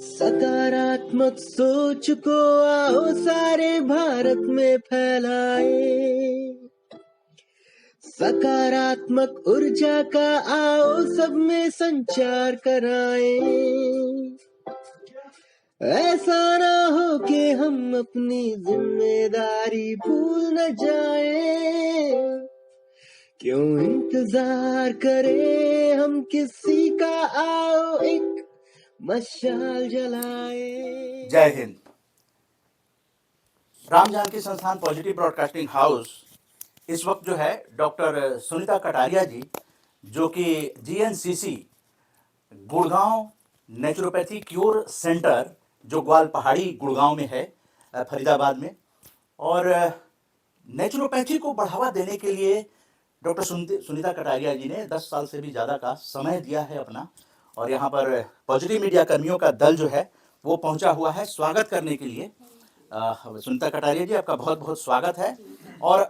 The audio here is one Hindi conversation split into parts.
सकारात्मक सोच को आओ सारे भारत में फैलाए, सकारात्मक ऊर्जा का आओ सब में संचार कराएं। ऐसा ना हो कि हम अपनी जिम्मेदारी भूल न जाएं, क्यों इंतजार करें हम किसी का, आओ एक मशाल जलाए। जय हिंद। राम जानकी संस्थान पॉजिटिव ब्रॉडकास्टिंग हाउस इस वक्त जो है डॉक्टर सुनीता कटारिया जी, जो कि GNCC Gurgaon naturopathy cure centre जो ग्वाल पहाड़ी गुड़गांव में है, फरीदाबाद में, और नेचुरोपैथी को बढ़ावा देने के लिए डॉक्टर सुनीता कटारिया जी ने 10 साल से भी ज़्यादा का समय दिया है अपना, और यहाँ पर पॉजिटिव मीडिया कर्मियों का दल जो है वो पहुँचा हुआ है स्वागत करने के लिए। सुनीता कटारिया जी, आपका बहुत बहुत स्वागत है। और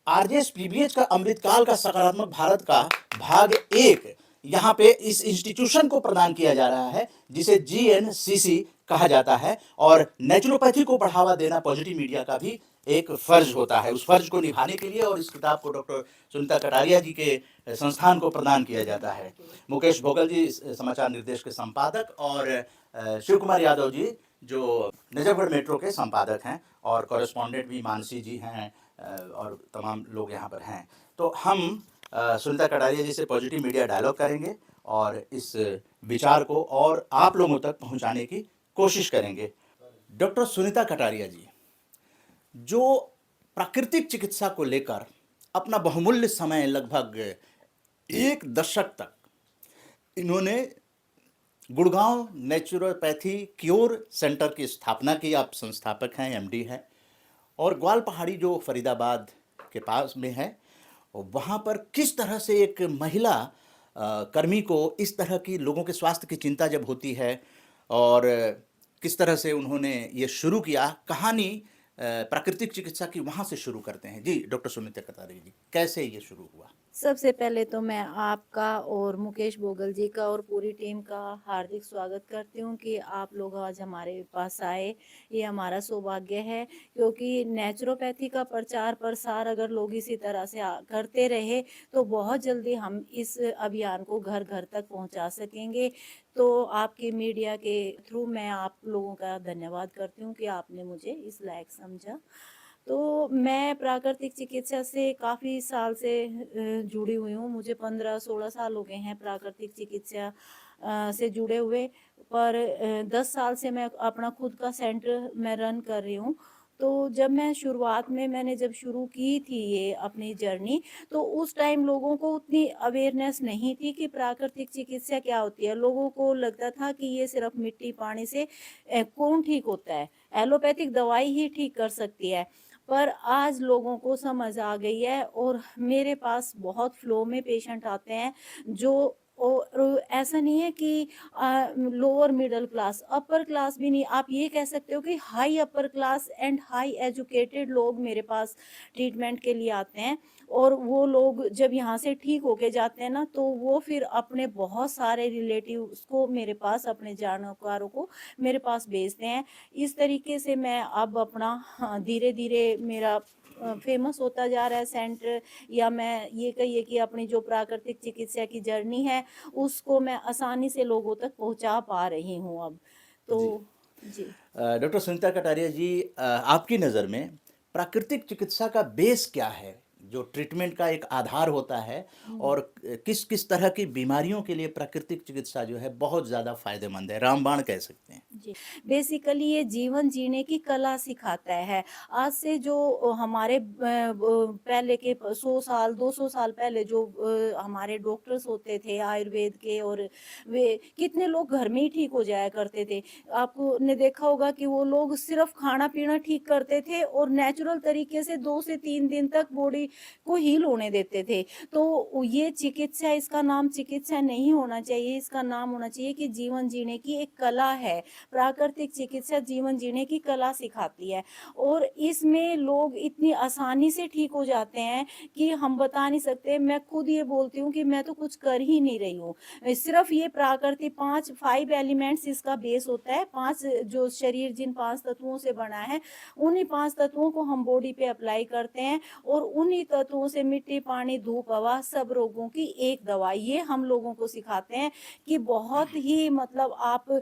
आरजेएस पीबीएच का अमृतकाल का सकारात्मक भारत का भाग 1 यहाँ पे इस इंस्टीट्यूशन को प्रदान किया जा रहा है, जिसे जीएनसीसी कहा जाता है। और नेचुरोपैथी को बढ़ावा देना पॉजिटिव मीडिया का भी एक फर्ज होता है। उस फर्ज को निभाने के लिए और इस किताब को डॉक्टर सुनीता कटारिया जी के संस्थान को प्रदान किया जाता है। मुकेश भोगल जी समाचार निर्देश के संपादक, और शिव कुमार यादव जी जो नजफगढ़ मेट्रो के संपादक हैं, और कॉरेस्पॉन्डेंट भी मानसी जी हैं, और तमाम लोग यहाँ पर हैं। तो हम सुनीता कटारिया जी से पॉजिटिव मीडिया डायलॉग करेंगे और इस विचार को और आप लोगों तक पहुँचाने की कोशिश करेंगे। डॉक्टर सुनीता कटारिया जी, जो प्राकृतिक चिकित्सा को लेकर अपना बहुमूल्य समय लगभग 1 दशक तक इन्होंने गुड़गांव नेचुरोपैथी क्योर सेंटर की स्थापना की। आप संस्थापक हैं, एमडी हैं, और ग्वाल पहाड़ी जो फरीदाबाद के पास में है, वहाँ पर किस तरह से एक महिला कर्मी को इस तरह की लोगों के स्वास्थ्य की चिंता जब होती है, और किस तरह से उन्होंने ये शुरू किया कहानी प्राकृतिक चिकित्सा की, वहाँ से शुरू करते हैं। जी डॉक्टर सुनीता कटारिया जी, कैसे ये शुरू हुआ? सबसे पहले तो मैं आपका और मुकेश भोगल जी का और पूरी टीम का हार्दिक स्वागत करती हूँ कि आप लोग आज हमारे पास आए। ये हमारा सौभाग्य है, क्योंकि नेचुरोपैथी का प्रचार प्रसार अगर लोग इसी तरह से करते रहे तो बहुत जल्दी हम इस अभियान को घर घर तक पहुँचा सकेंगे। तो आपके मीडिया के थ्रू मैं आप लोगों का धन्यवाद करती हूँ कि आपने मुझे इस लायक समझा। तो मैं प्राकृतिक चिकित्सा से काफ़ी साल से जुड़ी हुई हूँ। मुझे 15-16 साल हो गए हैं प्राकृतिक चिकित्सा से जुड़े हुए, पर 10 साल से मैं अपना खुद का सेंटर मैं रन कर रही हूँ। तो जब मैं शुरुआत में मैंने जब शुरू की थी ये अपनी जर्नी, तो उस टाइम लोगों को उतनी अवेयरनेस नहीं थी कि प्राकृतिक चिकित्सा क्या होती है। लोगों को लगता था कि ये सिर्फ मिट्टी पानी से कौन ठीक होता है, एलोपैथिक दवाई ही ठीक कर सकती है। पर आज लोगों को समझ आ गई है, और मेरे पास बहुत फ्लो में पेशेंट आते हैं जो और ऐसा नहीं है कि lower middle class, upper class भी नहीं, आप ये कह सकते हो कि high upper class and high educated लोग मेरे पास ट्रीटमेंट के लिए आते हैं। और वो लोग जब यहाँ से ठीक होके जाते हैं ना, तो वो फिर अपने बहुत सारे रिलेटिव्स को मेरे पास, अपने जानकारों को मेरे पास भेजते हैं। इस तरीके से मैं अब अपना धीरे धीरे मेरा फेमस होता जा रहा है सेंटर, या मैं ये कहिए कि अपनी जो प्राकृतिक चिकित्सा की जर्नी है उसको मैं आसानी से लोगों तक पहुंचा पा रही हूँ अब तो। जी डॉक्टर सुनीता कटारिया जी, आपकी नज़र में प्राकृतिक चिकित्सा का बेस क्या है, जो ट्रीटमेंट का एक आधार होता है, और किस किस तरह की बीमारियों के लिए प्राकृतिक चिकित्सा जो है बहुत ज़्यादा फायदेमंद है, रामबाण कह सकते हैं? जी, बेसिकली ये जीवन जीने की कला सिखाता है। आज से जो हमारे पहले के 100 साल 200 साल पहले जो हमारे डॉक्टर्स होते थे आयुर्वेद के, और वे कितने लोग घर में ही ठीक हो जाया करते थे। आपने देखा होगा कि वो लोग सिर्फ खाना-पीना ठीक करते थे और नेचुरल तरीके से 2 से 3 दिन तक बॉडी को हील होने देते थे। तो ये चिकित्सा, इसका नाम चिकित्सा नहीं होना चाहिए, इसका नाम होना चाहिए कि जीवन जीने की एक कला है। प्राकृतिक चिकित्सा जीवन जीने की कला सिखाती है और इसमें लोग इतनी आसानी से ठीक हो जाते हैं कि हम बता नहीं सकते। मैं खुद ये बोलती हूँ कि मैं तो कुछ कर ही नहीं रही हूँ। सिर्फ ये प्राकृतिक 5 एलिमेंट्स इसका बेस होता है। 5 जो शरीर जिन 5 तत्वों से बना है, उन्हीं 5 तत्वों को हम बॉडी पे अप्लाई करते हैं और उन्हीं तत्वों से मिट्टी, पानी, धूप, हवा सब रोगों की एक दवा। ये हम लोगों को सिखाते हैं कि बहुत ही मतलब आप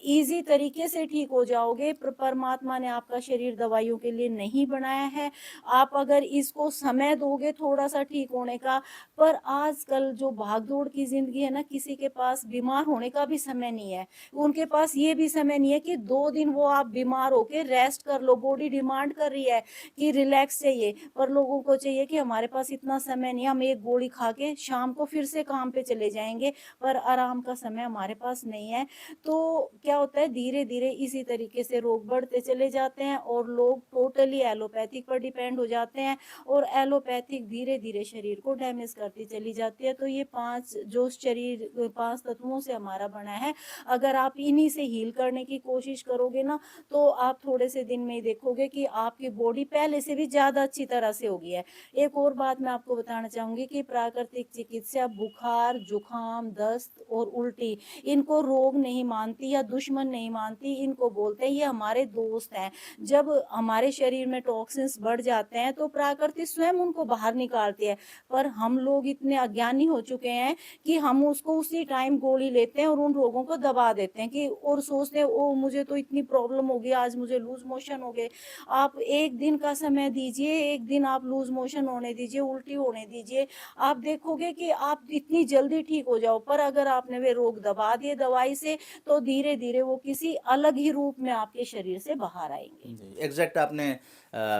ईज़ी तरीके से ठीक हो जाओगे। परमात्मा ने आपका शरीर दवाइयों के लिए नहीं बनाया है। आप अगर इसको समय दोगे थोड़ा-सा ठीक होने का, पर आजकल जो भाग-दौड़ की ज़िंदगी है ना, किसी के पास बीमार होने का भी समय नहीं है। उनके पास ये भी समय नहीं है कि 2 दिन वो आप बीमार होके रेस्ट कर लो। बॉडी डिमांड कर रही है कि रिलैक्स चाहिए, पर लोगों को चाहिए कि हमारे पास इतना समय नहीं है, हम एक गोली खा के शाम को फिर से काम पे चले जाएँगे, पर आराम का समय हमारे पास नहीं है। तो क्या होता है, धीरे-धीरे इसी तरीके से रोग बढ़ते चले जाते हैं और लोग टोटली एलोपैथिक पर डिपेंड हो जाते हैं और एलोपैथिक धीरे-धीरे शरीर को डैमेज करती चली जाती है। तो ये 5 जो शरीर 5 तत्वों से हमारा बना है, अगर आप इन्हीं से हील करने की कोशिश करोगे ना, तो आप थोड़े से दिन में ही देखोगे कि आपकी बॉडी पहले से भी ज़्यादा अच्छी तरह से हो गई है। एक और बात मैं आपको बताना चाहूँगी कि प्राकृतिक चिकित्सा बुखार, जुकाम, दस्त और उल्टी इनको रोग नहीं मानती या दुश्मन नहीं मानती, इनको बोलते हैं ये हमारे दोस्त हैं। जब हमारे शरीर में टॉक्सिन्स बढ़ जाते हैं तो प्रकृति स्वयं उनको बाहर निकालती है, पर हम लोग इतने अज्ञानी हो चुके हैं कि हम उसको उसी टाइम गोली लेते हैं और उन रोगों को दबा देते हैं कि और सोचते हैं ओ मुझे तो इतनी प्रॉब्लम हो गई, आज मुझे लूज मोशन हो गए। आप 1 दिन का समय दीजिए, 1 दिन आप लूज मोशन होने दीजिए, उल्टी होने दीजिए, आप देखोगे कि आप इतनी जल्दी ठीक हो जाओ। पर अगर आपने वे रोग दबा दिए दवाई से, तो धीरे-धीरे वो किसी अलग ही रूप में आपके शरीर से बाहर आएँगे। जी, एग्ज़ैक्ट आपने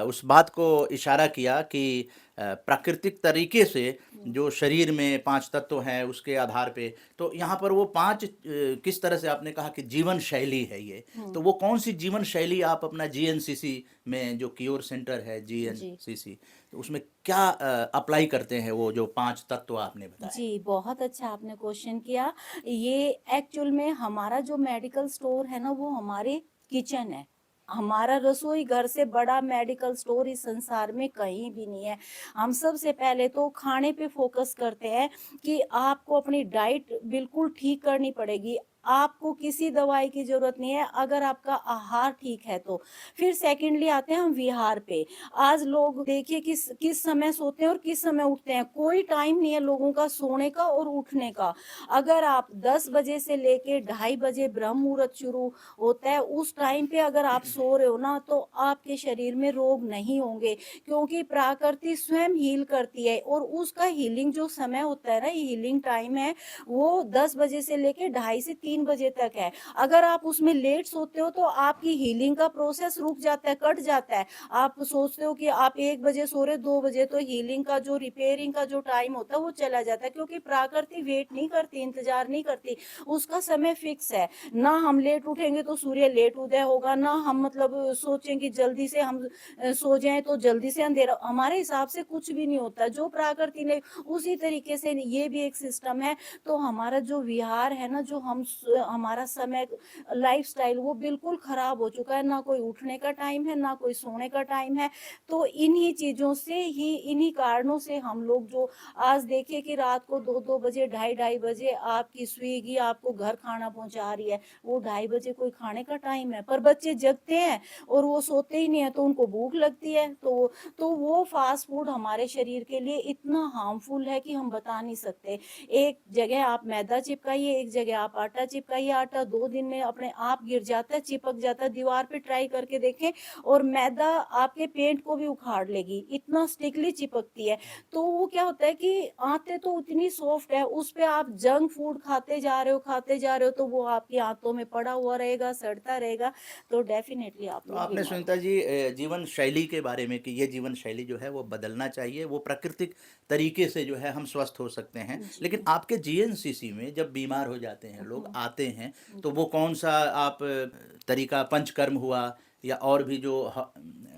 उस बात को इशारा किया कि प्राकृतिक तरीके से हुँ। जो शरीर में 5 तत्व हैं उसके आधार पे, तो यहाँ पर वो 5 किस तरह से आपने कहा कि जीवन शैली है ये, हुँ, तो वो कौन-सी जीवन शैली आप अपना जीएनसीसी में जो क्योर सेंटर है जी। जीएनसीसी, तो उसमें क्या अप्लाई करते हैं वो जो 5 तत्व आपने बताए? जी, बहुत अच्छा आपने क्वेश्चन किया। ये एक्चुअल में हमारा जो मेडिकल स्टोर है ना, वो हमारे किचन है। हमारा रसोई घर से बड़ा मेडिकल स्टोर इस संसार में कहीं भी नहीं है। हम सबसे पहले तो खाने पे फ़ोकस करते हैं कि आपको अपनी डाइट बिल्कुल ठीक करनी पड़ेगी। आपको किसी दवाई की ज़रूरत नहीं है, अगर आपका आहार ठीक है तो। फिर सेकंडली आते हैं हम विहार पे। आज लोग देखिए किस किस समय सोते हैं और किस समय उठते हैं। कोई टाइम नहीं है लोगों का सोने का और उठने का। अगर आप 10 बजे से लेके ढाई बजे ब्रह्म मुहूर्त शुरू होता है, उस टाइम पे अगर आप सो रहे हो ना, तो आपके शरीर में रोग नहीं होंगे, क्योंकि प्रकृति स्वयं हील करती है और उसका हीलिंग जो समय होता है ना, ये हीलिंग टाइम है, वो 10 बजे से लेके ढाई से 3 बजे तक है। अगर आप उसमें लेट सोते हो तो आपकी हीलिंग का प्रोसेस रुक जाता है, कट जाता है। आप सोचते हो कि आप 1 बजे सो रहे हो, 2 बजे, तो हीलिंग का जो रिपेयरिंग का जो टाइम होता है वो चला जाता है, क्योंकि प्रकृति वेट नहीं करती, इंतज़ार नहीं करती, उसका समय फिक्स है। ना हम लेट उठेंगे तो सूर्य लेट उदय होगा, ना हम मतलब सोचेंगे जल्दी से हम सो जाएँ तो जल्दी से अंधेरा, हमारे हिसाब से कुछ भी नहीं होता। जो प्रकृति ने उसी तरीके से ये भी एक सिस्टम है। तो हमारा जो विहार है ना, जो हमारा समय लाइफ़स्टाइल वो बिल्कुल खराब हो चुका है, ना कोई उठने का टाइम है, ना कोई सोने का टाइम है। तो इन्हीं चीज़ों से ही, इन्हीं कारणों से हम लोग जो आज देखिए कि रात को 2-2 बजे, ढाई-ढाई बजे आपकी स्विगी आपको घर खाना पहुँचा रही है। वो ढाई बजे कोई खाने का टाइम है, पर बच्चे जगते हैं और वो सोते ही नहीं है, तो उनको भूख लगती है। तो वो फ़ास्ट फूड हमारे शरीर के लिए इतना हार्मफुल है कि हम बता नहीं सकते। एक जगह आप मैदा चिपकाइए, एक जगह आप आटा चिपकाइए, आटा 2 दिन में अपने आप गिर जाता है, चिपक जाता है, दीवार पे ट्राई करके देखें, और मैदा आपके पेट को भी उखाड़ लेगी, इतना स्टिकली चिपकती है। तो वो क्या होता है कि आंतें तो उतनी सॉफ्ट है, उस पे आप जंक फूड खाते जा रहे हो, तो वो आपकी आंतों में पड़ा हुआ रहेगा, सड़ता रहेगा, तो डेफ़िनेटली आप तो लोग आपने बीमार सुनीता होंगे। जी जीवन शैली के बारे में कि ये जीवन शैली जो है वो बदलना चाहिए, वो प्राकृतिक तरीके से जो है हम स्वस्थ हो सकते हैं। जी। लेकिन आपके जीएनसीसी में जब बीमार हो जाते हैं लोग, हुँ, आते हैं, तो जी। वो कौन-सा आप तरीका पंचकर्म हुआ या और भी जो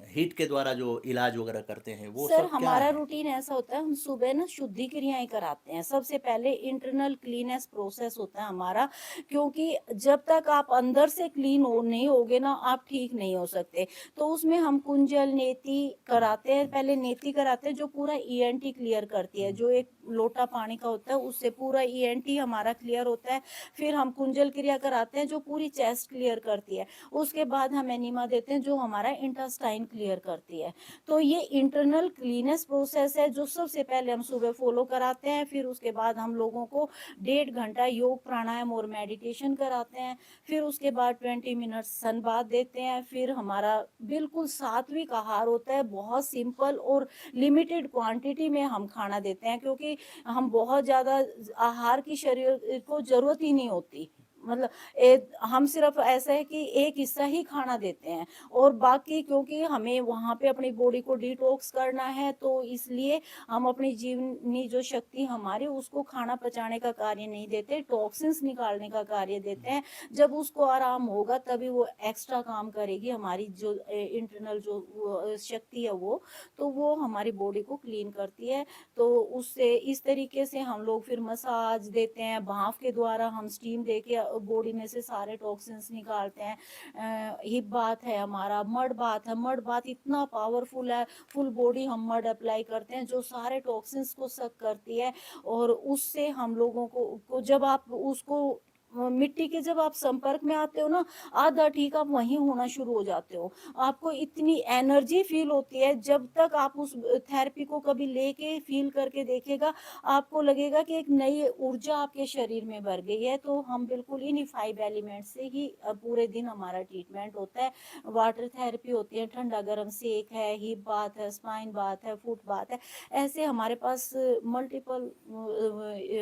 हीट के द्वारा जो इलाज वगैरह करते हैं वो सर सब क्या हमारा है? रूटीन ऐसा होता है, हम सुबह ना शुद्धि क्रियाएं कराते हैं। सबसे पहले इंटरनल क्लीनेस प्रोसेस होता है हमारा, क्योंकि जब तक आप अंदर से क्लीन हो नहीं होगे ना, आप ठीक नहीं हो सकते। तो उसमें हम कुंजल नेति कराते हैं, पहले नेति कराते हैं जो पूरा ईएनटी क्लियर करती है, जो एक लोटा पानी का होता है उससे पूरा ईएनटी हमारा क्लियर होता है। फिर हम कुंजल क्रिया कराते हैं जो पूरी चेस्ट क्लियर करती है। उसके बाद हम एनिमा देते हैं जो हमारा इंटेस्टाइन क्लियर करती है। तो ये इंटरनल क्लीनेस प्रोसेस है जो सबसे पहले हम सुबह फॉलो कराते हैं। फिर उसके बाद हम लोगों को 1.5 घंटा योग प्राणायाम और मेडिटेशन कराते हैं। फिर उसके बाद 20 मिनट सन बाथ देते हैं। फिर हमारा बिल्कुल सात्विक आहार होता है, बहुत सिंपल और लिमिटेड क्वांटिटी में हम खाना देते हैं, क्योंकि हम बहुत ज़्यादा आहार की शरीर को ज़रूरत ही नहीं होती। मतलब हम सिर्फ ऐसा है कि एक हिस्सा ही खाना देते हैं, और बाकी क्योंकि हमें वहाँ पे अपनी बॉडी को डिटॉक्स करना है, तो इसलिए हम अपनी जीवनी जो शक्ति हमारी उसको खाना पचाने का कार्य नहीं देते, टॉक्सिन्स निकालने का कार्य देते हैं। जब उसको आराम होगा तभी वो एक्स्ट्रा काम करेगी, हमारी जो इंटरनल जो शक्ति है वो, तो वो हमारी बॉडी को क्लीन करती है। तो उससे इस तरीके से हम लोग फिर मसाज देते हैं, भाप के द्वारा हम स्टीम दे के बॉडी में से सारे टॉक्सिन्स निकालते हैं। हिप बाथ है हमारा, मड बाथ है। मड बाथ इतना पावरफुल है, फुल बॉडी हम मड अप्लाई करते हैं जो सारे टॉक्सिन्स को सक करती है। और उससे हम लोगों को जब आप उसको मिट्टी के जब आप संपर्क में आते हो ना, आधा ठीक आप वहीं होना शुरू हो जाते हो। आपको इतनी एनर्जी फील होती है, जब तक आप उस थेरेपी को कभी लेके फील करके देखेगा, आपको लगेगा कि एक नई ऊर्जा आपके शरीर में भर गई है। तो हम बिल्कुल इन्हीं 5 एलिमेंट से ही पूरे दिन हमारा ट्रीटमेंट होता है। वाटर थेरेपी होती है, ठंडा गर्म सेक है, हिप बाथ है, स्पाइन बाथ है, फुट बाथ है। ऐसे हमारे पास मल्टीपल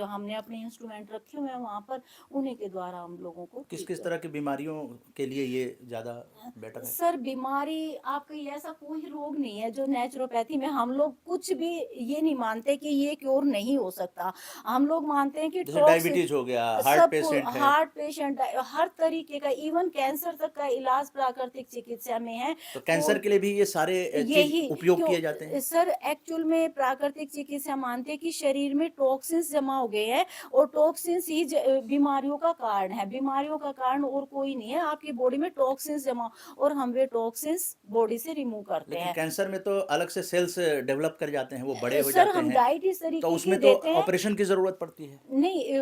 हमने अपने इंस्ट्रूमेंट रखे हुए हैं वहाँ पर, उन्हीं के द्वारा हम लोगों को किस ठीक किस कर। तरह की बीमारियों के लिए ये ज़्यादा बेटर है? सर बीमारी आपका ये ऐसा कोई रोग नहीं है जो नेचुरोपैथी में हम लोग कुछ भी ये नहीं मानते कि ये क्योर नहीं हो सकता। हम लोग मानते हैं कि जैसे टॉक्स डायबिटीज हो गया, हार्ट सब पेशेंट है, हार्ट पेशेंट हर तरीके का, इवन कैंसर तक का इलाज प्राकृतिक चिकित्सा में है। तो तो कैंसर के लिए भी ये सारे चीज़ यही उपयोग क्यों किए जाते हैं? सर एक्चुअल में प्राकृतिक चिकित्सा मानते हैं कि शरीर में टॉक्सिन्स जमा हो गए हैं, और टॉक्सिन्स ही बीमारियों का कारण है। बीमारियों का कारण और कोई नहीं है, आपकी बॉडी में टॉक्सिन्स जमा, और हम वे टॉक्सिन्स बॉडी से रिमूव करते लेकिन हैं। कैंसर में तो अलग से सेल्स डेवलप कर जाते हैं, वो बड़े हो सर जाते हम हैं, डाइट इस तो तरीके की उसमें तो देते हैं। ऑपरेशन की ज़रूरत पड़ती है। नहीं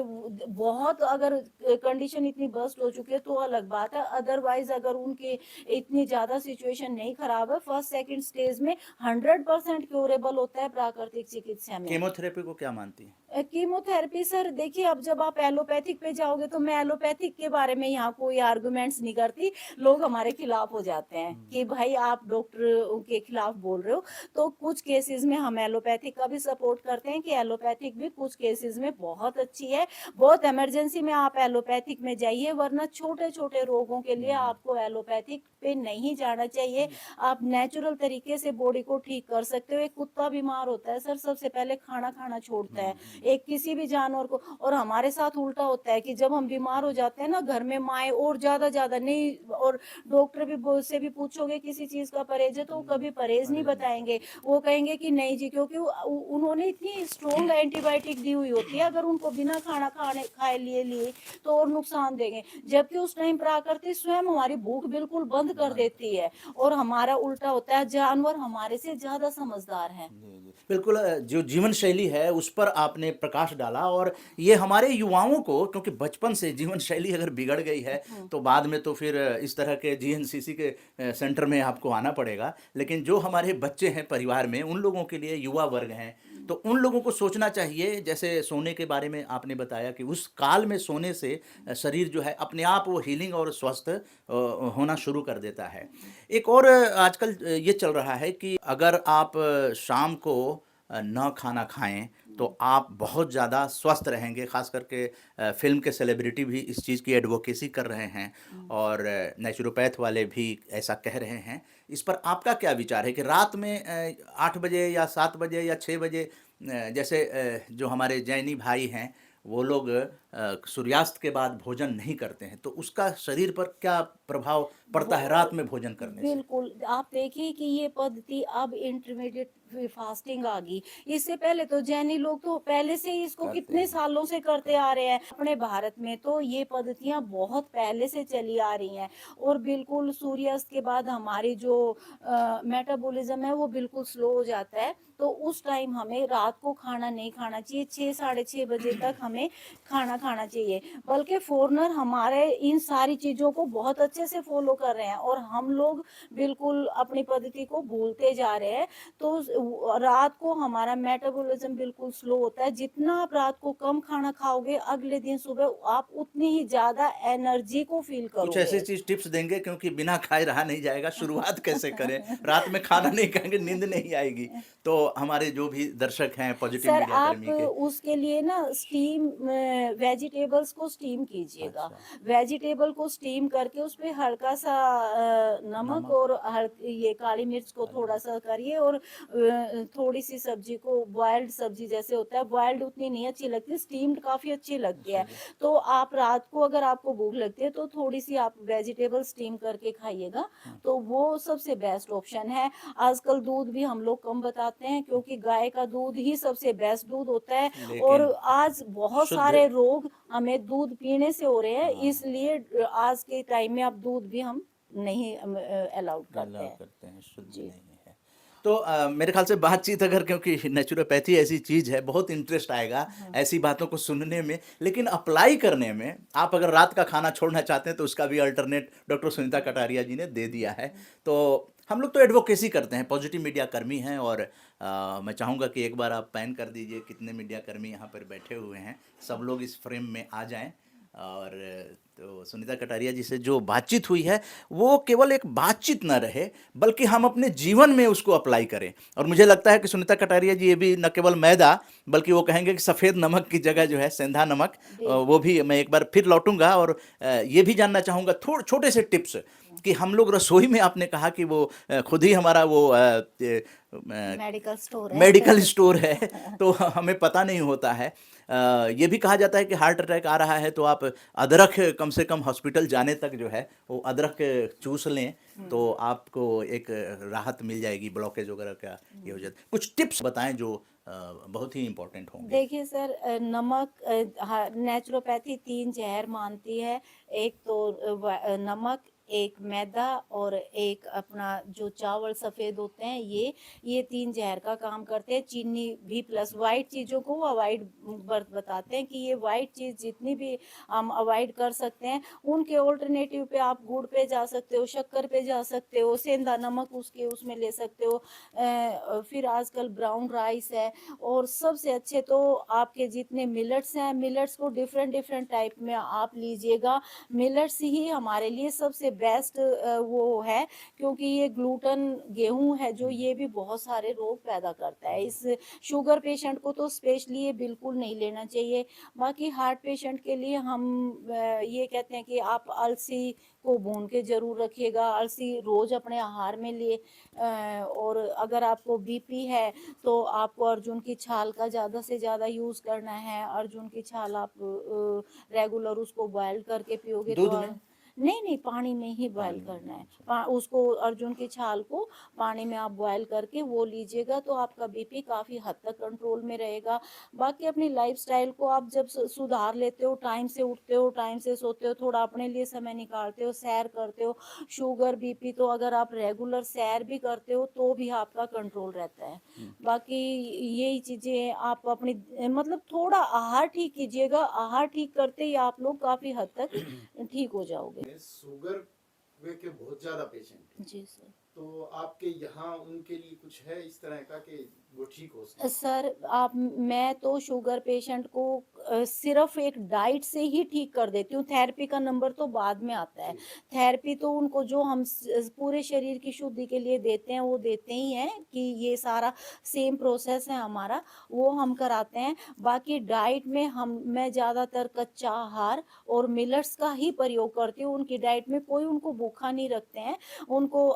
बहुत अगर कंडीशन इतनी बर्स्ट हो चुकी है तो अलग बात है। अदरवाइज अगर उनके इतनी ज्यादा सिचुएशन नहीं खराब है, फर्स्ट सेकंड स्टेज में 100% क्योरेबल होता है प्राकृतिक चिकित्सा में। कीमोथेरेपी को क्या मानती हैं? कीमोथेरेपी सर देखिए, अब जब आप एलोपैथिक पे जाओगे तो मैं एलोपैथिक के बारे में यहाँ कोई आर्गुमेंट्स नहीं करती। लोग हमारे खिलाफ हो जाते हैं कि भाई आप डॉक्टर के खिलाफ बोल रहे हो। तो कुछ केसेस में हम एलोपैथिक का भी सपोर्ट करते हैं कि एलोपैथिक भी कुछ केसेस में बहुत अच्छी है। बहुत इमरजेंसी में आप एलोपैथिक में जाइए, वरना छोटे छोटे रोगों के लिए आपको एलोपैथिक पे नहीं जाना चाहिए। आप नेचुरल तरीके से बॉडी को ठीक कर सकते हो। एक कुत्ता बीमार होता है सर, सबसे पहले खाना खाना छोड़ता है, एक किसी भी जानवर को। और हमारे साथ उल्टा होता है कि जब हम बीमार हो जाते हैं ना, घर में माए और ज्यादा नहीं, और डॉक्टर भी से भी पूछोगे किसी चीज का परहेज है तो वो कभी परहेज नहीं बताएंगे। वो कहेंगे कि नहीं जी, क्योंकि उन्होंने इतनी स्ट्रॉन्ग एंटीबायोटिक दी हुई होती है, अगर उनको बिना खाना खाए लिए तो और नुकसान देंगे। जबकि उस टाइम प्रकृति स्वयं हमारी भूख बिल्कुल बंद कर देती है, और हमारा उल्टा होता है, जानवर हमारे से ज्यादा समझदार है। जी, जी। बिल्कुल जो जीवन शैली है उस पर आपने प्रकाश डाला, और ये हमारे युवाओं को, क्योंकि बचपन से जीवन शैली अगर बिगड़ गई है तो बाद में तो फिर इस तरह के जीएनसीसी के सेंटर में आपको आना पड़ेगा। लेकिन जो हमारे बच्चे हैं परिवार में, उन लोगों के लिए, युवा वर्ग हैं, तो उन लोगों को सोचना चाहिए, जैसे सोने के बारे में आपने बताया कि उस काल में सोने से शरीर जो है अपने आप वो हीलिंग और स्वस्थ होना शुरू कर देता है। एक और आजकल ये चल रहा है कि अगर आप शाम को ना खाना खाएँ तो आप बहुत ज़्यादा स्वस्थ रहेंगे। ख़ास करके फ़िल्म के सेलिब्रिटी भी इस चीज़ की एडवोकेसी कर रहे हैं, और नेचुरोपैथ वाले भी ऐसा कह रहे हैं। इस पर आपका क्या विचार है कि रात में 8 बजे या 7 बजे या 6 बजे, जैसे जो हमारे जैनी भाई हैं वो लोग सूर्यास्त के बाद भोजन नहीं करते हैं, तो उसका शरीर पर क्या प्रभाव पड़ता है रात में भोजन करने से? बिल्कुल, आप देखिए कि ये पद्धति अब इंटरमीडिएट फास्टिंग आ गई। इससे पहले तो जैनी लोग तो पहले से ही इसको करते कितने हैं। सालों से करते आ रहे हैं। अपने भारत में तो ये पद्धतियाँ बहुत पहले से चली आ रही हैं और बिल्कुल सूर्यास्त के बाद हमारी जो मेटाबॉलिज़्म है वो बिल्कुल स्लो हो जाता है। तो उस टाइम हमें रात को खाना नहीं खाना चाहिए, 6 साढ़े 6 बजे तक हमें खाना खाना चाहिए। बल्कि फ़ॉरेनर हमारे इन सारी चीज़ों को बहुत अच्छे से फ़ॉलो कर रहे हैं और हम लोग बिल्कुल अपनी पद्धति को भूलते जा रहे हैं। तो रात को हमारा मेटाबॉलिज्म बिल्कुल स्लो होता है। जितना आप रात को कम खाना खाओगे, अगले दिन सुबह आप उतनी ही ज़्यादा एनर्जी को फ़ील कुछ ऐसी करोगे। चीज़ टिप्स देंगे, क्योंकि बिना खाए रहा नहीं जाएगा, शुरुआत कैसे करें? रात में खाना नहीं खाएँगे, नींद नहीं आएगी। तो हमारे जो भी दर्शक हैं पॉजिटिव सर मीडिया आप कर्मी के। उसके लिए ना स्टीम वेजिटेबल्स को स्टीम कीजिएगा। अच्छा, वेजिटेबल को स्टीम करके उसपे हल्का सा नमक नमक, और ये काली मिर्च को काली थोड़ा मिर्च। सा करिए और थोड़ी सी सब्जी को बॉइल्ड सब्जी जैसे होता है, बॉइल्ड उतनी नहीं अच्छी लगती, स्टीम्ड काफी अच्छी लगती अच्छा है। जी। तो आप रात को अगर आपको भूख लगती है तो थोड़ी सी आप वेजिटेबल स्टीम करके खाइएगा, हुँ, तो वो सबसे बेस्ट ऑप्शन है। आजकल दूध भी हम लोग कम बताते हैं क्योंकि गाय का दूध ही सबसे बेस्ट दूध होता है और लेकिन आज बहुत शुद्ध, सारे रोग हमें दूध पीने से हो रहे हैं, हाँ, इसलिए आज के टाइम में अब दूध भी हम नहीं अलाउड करते अलाउ हैं। करते हैं, शुद्ध जी। नहीं है। तो मेरे ख़्याल से बातचीत, अगर, क्योंकि नेचुरोपैथी ऐसी चीज़ है, बहुत इंटरेस्ट आएगा हाँ। ऐसी बातों को सुनने में, लेकिन अप्लाई करने में आप अगर रात का खाना छोड़ना चाहते हैं तो उसका भी अल्टरनेट डॉक्टर सुनीता कटारिया जी ने दे दिया है। तो हम लोग तो एडवोकेसी करते हैं, पॉजिटिव मीडिया कर्मी हैं, और मैं चाहूँगा कि एक बार आप पैन कर दीजिए कितने मीडिया कर्मी यहाँ पर बैठे हुए हैं, सब लोग इस फ्रेम में आ जाएँ। और तो सुनीता कटारिया जी से जो बातचीत हुई है, वो केवल एक बातचीत ना रहे, बल्कि हम अपने जीवन में उसको अप्लाई करें। और मुझे लगता है कि सुनीता कटारिया जी ये भी न केवल मैदा, बल्कि वो कहेंगे कि सफ़ेद नमक की जगह जो है सेंधा नमक, वो बिल्कुल। भी मैं एक बार फिर लौटूंगा। और ये भी जानना चाहूँगा थोड़े छोटे से टिप्स, कि हम लोग रसोई में, आपने कहा कि वो खुद ही हमारा वो मेडिकल स्टोर मेडिकल है। स्टोर है, तो हमें पता नहीं होता है। ये भी कहा जाता है कि हार्ट अटैक आ रहा है तो आप अदरक, कम से कम हॉस्पिटल जाने तक जो है वो अदरक चूस लें, तो आपको एक राहत मिल जाएगी, ब्लॉकेज वगैरह का ये हो जाता है। कुछ टिप्स बताएं जो बहुत ही इम्पोर्टेंट होंगे। देखिए सर, नमक, नेचुरोपैथी 3 ज़हर मानती है। एक तो नमक, एक मैदा और एक अपना जो चावल सफ़ेद होते हैं, ये 3 ज़हर का काम करते हैं। चीनी भी प्लस व्हाइट चीज़ों को वो अवॉइड बताते हैं कि ये व्हाइट चीज़ जितनी भी हम अवॉइड कर सकते हैं। उनके ऑल्टरनेटिव पे आप गुड़ पे जा सकते हो, शक्कर पे जा सकते हो, सेंधा नमक उसके उसमें ले सकते हो। फिर आजकल ब्राउन राइस है और सबसे अच्छे तो आपके जितने मिलेट्स हैं, मिलेट्स को डिफरेंट डिफरेंट टाइप में आप लीजिएगा। मिलेट्स ही हमारे लिए सबसे बेस्ट वो है, क्योंकि ये ग्लूटन गेहूं है जो ये भी बहुत सारे रोग पैदा करता है। इस शुगर पेशेंट को तो स्पेशली ये बिल्कुल नहीं लेना चाहिए। बाकी हार्ट पेशेंट के लिए हम ये कहते हैं कि आप अलसी को भून के जरूर रखिएगा, अलसी रोज अपने आहार में लिए। और अगर आपको बीपी है तो आपको अर्जुन की छाल का ज़्यादा से ज़्यादा यूज़ करना है। अर्जुन की छाल आप रेगुलर उसको बॉयल करके पियोगे तो दूध में, नहीं नहीं, पानी में ही बॉयल पानी में, करना है। अच्छा। उसको अर्जुन की छाल को पानी में आप बॉयल करके वो लीजिएगा तो आपका बीपी काफ़ी हद तक कंट्रोल में रहेगा। बाकी अपनी लाइफस्टाइल को आप जब सुधार लेते हो, टाइम से उठते हो, टाइम से सोते हो, थोड़ा अपने लिए समय निकालते हो, सैर करते हो, शुगर बीपी तो अगर आप रेगुलर सैर भी करते हो तो भी आपका कंट्रोल रहता है। हम्म। बाकी यही चीजें आप अपनी मतलब थोड़ा आहार ठीक कीजिएगा। आहार ठीक करते ही आप लोग काफी हद तक ठीक हो जाओगे। शुगर वे के बहुत ज्यादा पेशेंट हैं, जी सर। तो आपके यहाँ उनके लिए कुछ है इस तरह का कि वो ठीक हो सके? सर आप मैं तो शुगर पेशेंट को सिर्फ एक डाइट से ही ठीक कर देती हूँ। थेरेपी का नंबर तो बाद में आता है। जी। थेरेपी तो उनको जो हम पूरे शरीर की शुद्धि के लिए देते हैं वो देते ही हैं कि ये सारा सेम प्रोसेस है हमारा, वो हम कराते हैं। बाकी डाइट में मैं ज़्यादातर कच्चा आहार और मिलेट्स का ही प्रयोग करती हूँ। उनकी डाइट में कोई उनको भूखा नहीं रखते हैं। उनको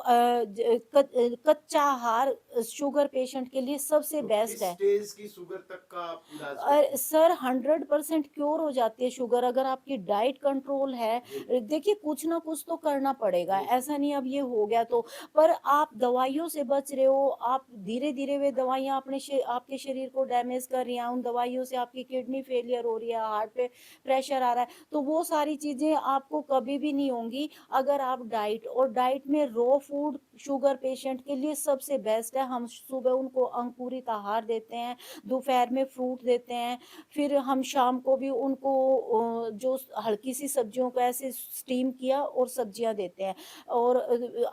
कच्चा आहार शुगर पेशेंट के लिए सबसे तो बेस्ट किस है। स्टेज की शुगर तक का आप इलाज करते हैं? सर 100% क्योर हो जाती है शुगर अगर आपकी डाइट कंट्रोल है। जी, देखिए कुछ ना कुछ तो करना पड़ेगा, जी, ऐसा नहीं अब ये हो गया तो। पर आप दवाइयों से बच रहे हो, आप धीरे-धीरे वे दवाइयाँ आपके शरीर को डैमेज कर रही हैं, उन दवाइयों से आपकी किडनी फेलियर हो रही है, हार्ट पे प्रेशर आ रहा है, तो वो सारी चीज़ें आपको कभी भी नहीं होंगी अगर आप डाइट में रॉ फूड शुगर पेशेंट के लिए सबसे बेस्ट है। हम सुबह उनको अंकुरित आहार देते हैं, दोपहर में फ्रूट देते हैं, फिर हम शाम को भी उनको जो हल्की सी सब्जियों को ऐसे स्टीम किया और सब्जियां देते हैं। और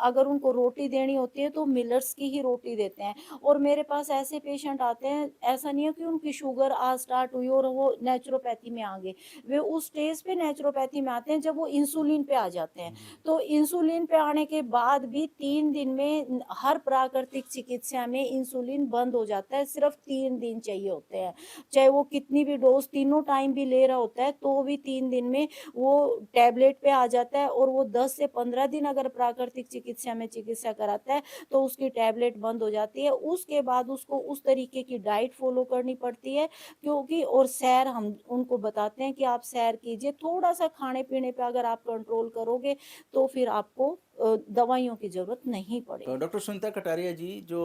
अगर उनको रोटी देनी होती है तो मिलट्स की ही रोटी देते हैं। और मेरे पास ऐसे पेशेंट आते हैं, ऐसा नहीं है कि उनकी शुगर आज स्टार्ट हुई और वो नेचुरोपैथी में आ गए, वे उस स्टेज पे नेचुरोपैथी में आते हैं जब वो इंसुलिन पे आ जाते हैं। जी, तो इंसुलिन पे आने के बाद भी 3 दिन में हर प्राकृतिक चिकित्सा में इंसुलिन बंद हो जाता है, सिर्फ 3 दिन चाहिए होते हैं। चाहे वो कितनी भी डोज़ तीनों टाइम भी ले रहा होता है, तो भी 3 दिन में वो टैबलेट पे आ जाता है। और वो 10 से 15 दिन अगर प्राकृतिक चिकित्सा में चिकित्सा कराता है, तो उसकी टैबलेट बंद हो जाती है। उसके बाद उसको उस तरीके की डाइट फ़ॉलो करनी पड़ती है, क्योंकि और सैर हम उनको बताते हैं कि आप सैर कीजिए। थोड़ा-सा खाने-पीने पे अगर आप कंट्रोल करोगे, तो फिर आपको दवाइयों की ज़रूरत नहीं तो पड़ेगी। डॉक्टर सुनीता कटारिया जी, जो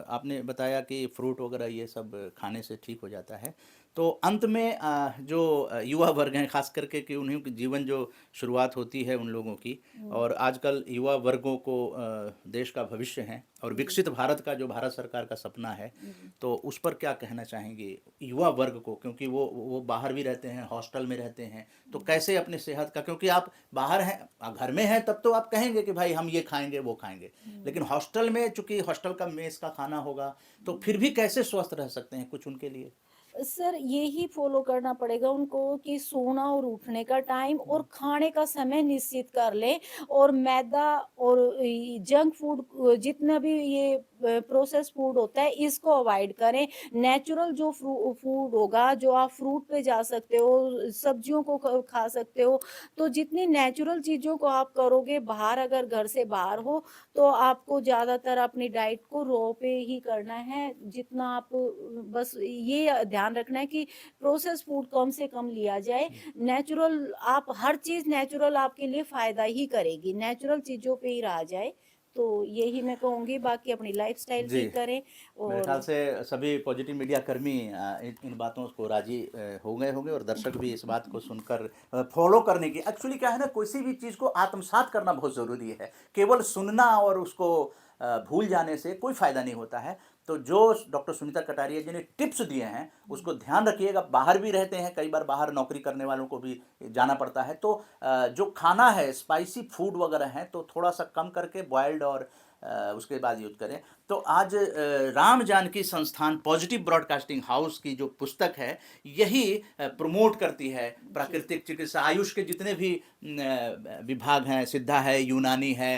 आपने बताया कि फ्रूट वगैरह ये सब खाने से ठीक हो जाता है, तो अंत में जो युवा वर्ग हैं खास करके कि उन्हीं की जीवन जो शुरुआत होती है उन लोगों की, हुँ, और आजकल युवा वर्गों को देश का भविष्य है और जी, विकसित भारत का जो भारत सरकार का सपना है, जी। तो उस पर क्या कहना चाहेंगे युवा वर्ग को, क्योंकि वो बाहर भी रहते हैं, हॉस्टल में रहते हैं, तो कैसे अपनी सेहत का, क्योंकि आप बाहर हैं, घर में हैं तब तो आप कहेंगे कि भाई हम ये खाएंगे वो खाएंगे, हुँ, लेकिन हॉस्टल में चूंकि हॉस्टल का मेस का खाना होगा, तो हुँ। फिर भी कैसे स्वस्थ रह सकते हैं, कुछ उनके लिए? सर यही फॉलो करना पड़ेगा उनको कि सोना और उठने का टाइम और खाने का समय निश्चित कर लें। और मैदा और जंक फूड जितना भी ये प्रोसेस फूड होता है इसको अवॉइड करें। नेचुरल जो फूड होगा, जो आप फ्रूट पे जा सकते हो, सब्जियों को खा सकते हो, तो जितनी नेचुरल चीज़ों को आप करोगे बाहर, अगर घर से बाहर हो, तो आपको ज़्यादातर अपनी डाइट को रॉ पे ही करना है। जितना आप बस ये ध्यान रखना है कि प्रोसेस फूड कम से कम लिया जाए। नेचुरल आप हर चीज़ नेचुरल आपके लिए फ़ायदा ही करेगी, नेचुरल चीज़ों पे ही रहा जाए। तो यही मैं कहूँगी, बाकी अपनी लाइफ़स्टाइल जी, ठीक करें। मेरे ख्याल और से सभी पॉजिटिव मीडिया कर्मी इन इन बातों को राजी हो गए होंगे, और दर्शक भी इस बात को सुनकर फॉलो करने की, एक्चुअली क्या है ना, किसी भी चीज़ को आत्मसात करना बहुत ज़रूरी है, केवल सुनना और उसको भूल जाने से कोई फ़ायदा नहीं होता है। तो जो डॉक्टर सुनीता कटारिया जी ने टिप्स दिए हैं उसको ध्यान रखिएगा। बाहर भी रहते हैं, कई बार बाहर नौकरी करने वालों को भी जाना पड़ता है, तो जो खाना है स्पाइसी फूड वगैरह हैं तो थोड़ा सा कम करके बॉयल्ड और उसके बाद यूज़ करें। तो आज राम जानकी संस्थान पॉजिटिव ब्रॉडकास्टिंग हाउस की जो पुस्तक है, यही प्रमोट करती है जी, प्राकृतिक चिकित्सा, आयुष के जितने भी विभाग हैं, सिद्धा है, यूनानी है,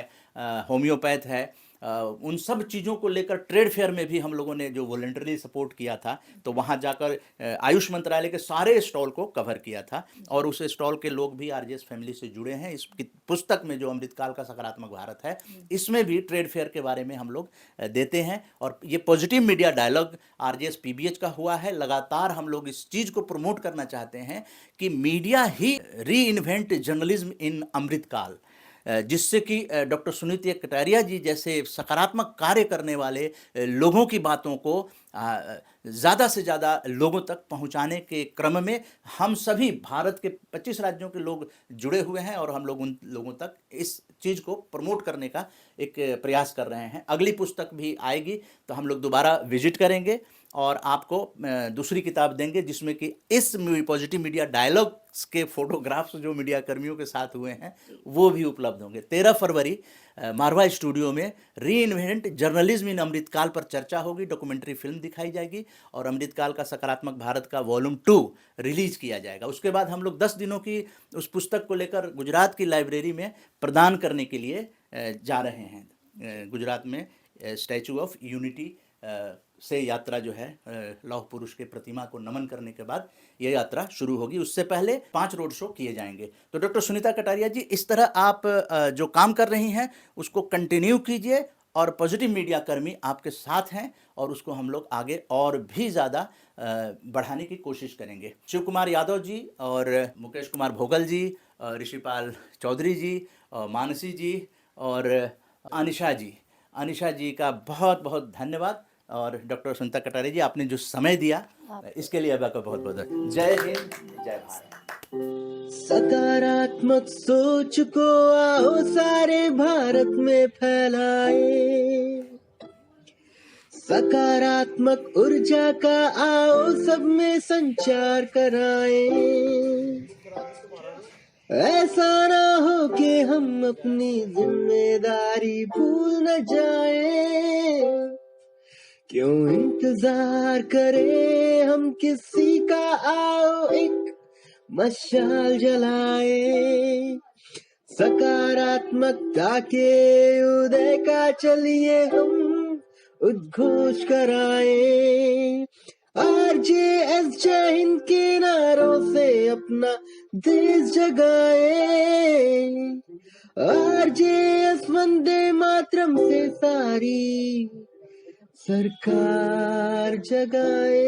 होम्योपैथ है, उन सब चीज़ों को लेकर ट्रेड फेयर में भी हम लोगों ने जो वॉलंटरी सपोर्ट किया था, तो वहाँ जाकर आयुष मंत्रालय के सारे स्टॉल को कवर किया था, और जी, उस स्टॉल के लोग भी आरजेएस फैमिली से जुड़े हैं। इस पुस्तक में जो अमृतकाल का सकारात्मक भारत है, जी, इसमें भी ट्रेड फेयर के बारे में हम लोग देते हैं, और ये positive media dialogue RJS PBH का हुआ है। लगातार हम लोग इस चीज़ को प्रमोट करना चाहते हैं कि मीडिया ही री इन्वेंट जर्नलिज्म इन अमृतकाल, जिससे कि डॉक्टर सुनीता कटारिया जी जैसे सकारात्मक कार्य करने वाले लोगों की बातों को ज़्यादा से ज़्यादा लोगों तक पहुंचाने के क्रम में हम सभी भारत के 25 राज्यों के लोग जुड़े हुए हैं, और हम लोग उन लोगों तक इस चीज़ को प्रमोट करने का एक प्रयास कर रहे हैं। अगली पुस्तक भी आएगी तो हम लोग दोबारा विजिट करेंगे और आपको दूसरी किताब देंगे, जिसमें कि इस पॉजिटिव मीडिया डायलॉग्स के फोटोग्राफ्स जो मीडिया कर्मियों के साथ हुए हैं जी। वो भी उपलब्ध होंगे। 13 फरवरी मारवा स्टूडियो में री इन्वेंट जर्नलिज्म इन अमृतकाल पर चर्चा होगी, डॉक्यूमेंट्री फिल्म दिखाई जाएगी, और अमृतकाल का सकारात्मक भारत का वॉल्यूम 2 रिलीज किया जाएगा। उसके बाद हम लोग 10 दिनों की उस पुस्तक को लेकर गुजरात की लाइब्रेरी में प्रदान करने के लिए जा रहे हैं। गुजरात में स्टैचू ऑफ यूनिटी से यात्रा जो है, लौह पुरुष के प्रतिमा को नमन करने के बाद यह यात्रा शुरू होगी। उससे पहले 5 रोड शो किए जाएंगे। तो डॉक्टर सुनीता कटारिया जी, इस तरह आप जो काम कर रही हैं उसको कंटिन्यू कीजिए, और पॉजिटिव मीडिया कर्मी आपके साथ हैं और उसको हम लोग आगे और भी ज़्यादा बढ़ाने की कोशिश करेंगे। शिव कुमार यादव जी और मुकेश कुमार भोगल जी, ऋषिपाल चौधरी जी, मानसी जी और अनिशा जी का बहुत बहुत धन्यवाद। और डॉक्टर सुनीता कटारिया जी, आपने जो समय दिया इसके लिए आपका बहुत बहुत जय हिंद, जय भारत। सकारात्मक सोच को आओ सारे भारत में फैलाए, सकारात्मक ऊर्जा का आओ सब में संचार कराएं। ऐसा ना हो कि हम अपनी जिम्मेदारी भूल न जाएं, क्यों इंतजार करें हम किसी का, आओ एक मशाल जलाए। सकारात्मकता के उदय का चलिए हम उद्घोष कराएं। RJS जय हिंद के नारों से अपना देश जगाए, RJS वंदे मातरम से सारी सरकार जगाए।